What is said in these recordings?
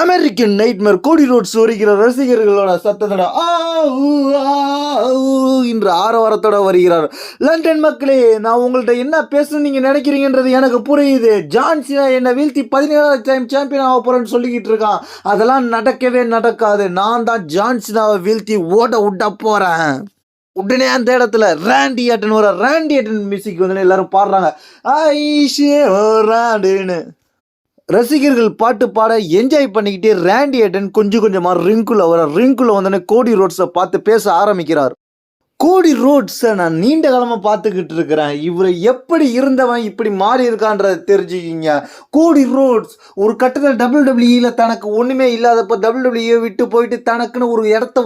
American nightmare கோடி roads வருகிற ரசிகர்களோட சத்தத்தோட என்ற ஆரவாரத்தோட வருகிறார். லண்டன் மக்களே, நான் உங்கள்கிட்ட என்ன பேசணும்னு நீங்கள் நினைக்கிறீங்கன்றது எனக்கு புரியுது. ஜான் சீனா என்னை வீழ்த்தி 17வது டைம் சாம்பியன் ஆக போகிறேன்னு சொல்லிக்கிட்டு இருக்கான். அதெல்லாம் நடக்கவே நடக்காது. நான் தான் ஜான் சீனாவை வீழ்த்தி ஓட விட்ட போகிறேன். உடனே அந்த இடத்துல ராண்டி ஆட்டன் மியூசிக் வந்து எல்லாரும் பாடுறாங்க. ராண்டுன்னு ரசிகர்கள் பாட்டு பாட என்ஜாய் பண்ணிக்கிட்டே ராண்டி ஆட்டன் கொஞ்சமாக ரிங்குள்ள வந்தோடனே கோடி ரோட்ஸை பார்த்து பேச ஆரம்பிக்கிறார். கோடி ரோட்ஸை நான் நீண்ட காலமாக பார்த்துக்கிட்டு இருக்கிறேன். இவர் எப்படி இருந்தவன் இப்படி மாறி இருக்கான்றதை தெரிஞ்சுக்கிங்க. கோடி ரோட்ஸ் ஒரு கட்டத்தில் WWE தனக்கு ஒன்றுமே இல்லாதப்போ WWE விட்டு போயிட்டு தனக்குன்னு ஒரு இடத்த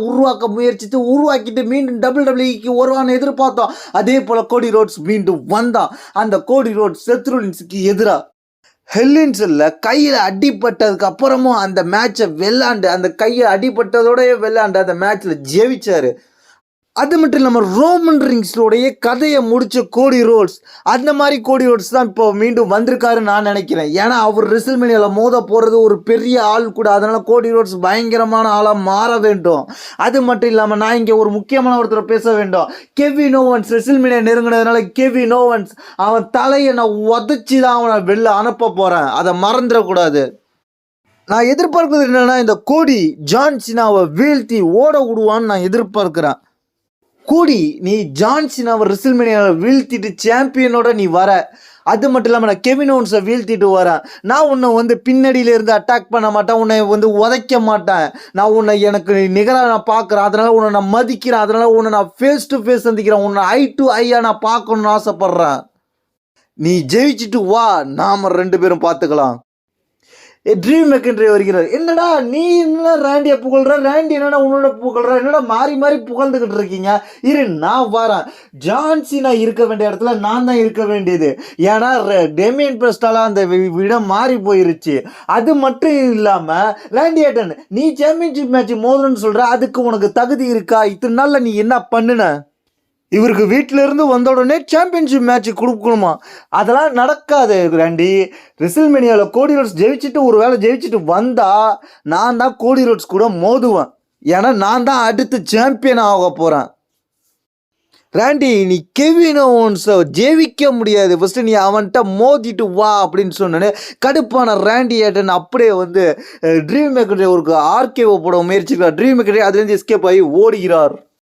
உருவாக்கிட்டு மீண்டும் WWEக்கு வருவான்னு எதிர்பார்த்தோம். அதே போல் கோடி ரோட்ஸ் மீண்டும் வந்தான். அந்த கோடி ரோட்ஸ் செத் ரோலின்ஸுக்கு எதிராக ஹெல்லின்ஸில் கையில் அடிப்பட்டதுக்கு அப்புறமும் அந்த மேட்சை விளாண்டு, அந்த கையில் அடிப்பட்டதோடய விளாண்டு அந்த மேட்ச்சில் ஜெயிச்சார். அது மட்டும் இல்லாமல் ரோமன் ரிங்ஸோடைய கதையை முடித்த கோடி ரோட்ஸ், அந்த மாதிரி கோடி ரோட்ஸ் தான் இப்போ மீண்டும் வந்திருக்காருன்னு நான் நினைக்கிறேன். ஏன்னா அவர் ரெசில்மேனியாவில் மோத போகிறது ஒரு பெரிய ஆள் கூட. அதனால் கோடி ரோட்ஸ் பயங்கரமான ஆளாக மாற வேண்டும். அது மட்டும் இல்லாமல் நான் இங்கே ஒரு முக்கியமான ஒருத்தர் பேச வேண்டும். கெவின் ஓவன்ஸ் ரெசில்மேனியா நெருங்கினதுனால கெவின் ஓவன்ஸ் அவன் தலையை நான் உதச்சி தான் அவனை வெளில அனுப்ப போகிறேன். அதை மறந்துடக்கூடாது. நான் எதிர்பார்க்குறது என்னென்னா, இந்த கோடி ஜான் சீனாவை வீழ்த்தி ஓட விடுவான்னு நான் எதிர்பார்க்குறேன். கோடி, நீ ஜான் சீனாவை ரெசில்மேனியாவை வீழ்த்திட்டு சாம்பியனோட நீ வர. அது மட்டும் இல்லாமல் நான் கெவின் ஓவன்ஸை வீழ்த்திட்டு வரேன். நான் உன்னை வந்து பின்னடியிலேருந்து அட்டாக் பண்ண மாட்டேன், உன்னை வந்து உதைக்க மாட்டேன். நான் உன்னை எனக்கு நிகராக நான் பார்க்குறேன். அதனால் உன்னை நான் மதிக்கிறேன். அதனால் உன்னை நான் ஃபேஸ் டு ஃபேஸ் சந்திக்கிறேன். உன்னை ஐ டு ஐயாக நான் பார்க்கணுன்னு ஆசைப்பட்றேன். நீ ஜெயிச்சுட்டு வா, நாம் 2 பேரும் பார்த்துக்கலாம். ட்ரீம் மெக்கன்ட்ரி வருகிறார். என்னடா நீ என்ன ராண்டியை புகழ்ற, ராண்டி என்னடா உன்னோட புகழ்ற, என்னடா மாறி புகழ்ந்துக்கிட்டு இருக்கீங்க. இரு, நான் வரேன். ஜான் சீனா இருக்க வேண்டிய இடத்துல நான் தான் இருக்க வேண்டியது. ஏன்னா டேமியன் பிரிஸ்டால அந்த இடம் மாறி போயிருச்சு. அது மட்டும் இல்லாமல் ராண்டி ஆட்டன், நீ சாம்பியன்ஷிப் மேட்ச் மோதுன்னு சொல்கிற, அதுக்கு உனக்கு தகுதி இருக்கா? இத்தனை நாளில் நீ என்ன பண்ணுன? இவருக்கு வீட்டிலேருந்து வந்த உடனே சாம்பியன்ஷிப் மேட்ச் கொடுக்கணுமா? அதெல்லாம் நடக்காது ராண்டி. ரெசில்மேனியாவில் கோடி ரோட்ஸ் ஜெயிச்சுட்டு வந்தால் நான் தான் கோடி ரோட்ஸ் கூட மோதுவேன். ஏன்னா நான் தான் அடுத்து சாம்பியன் ஆக போகிறேன். ராண்டி, நீ கெவின் ஓவன்ஸை ஜெயிக்க முடியாது. ஃபஸ்ட்டு நீ அவன்கிட்ட மோதிட்டு வா அப்படின்னு சொன்னோன்னே கடுப்பான ராண்டி ஆட்டன் அப்படியே வந்து ட்ரீம் மேக்கர் ஒரு ஆர்கேஓ போட முயற்சிக்கிறார். ட்ரீம் மேக்கர் அதுலேருந்து எஸ்கேப் ஆகி ஓடுகிறார்.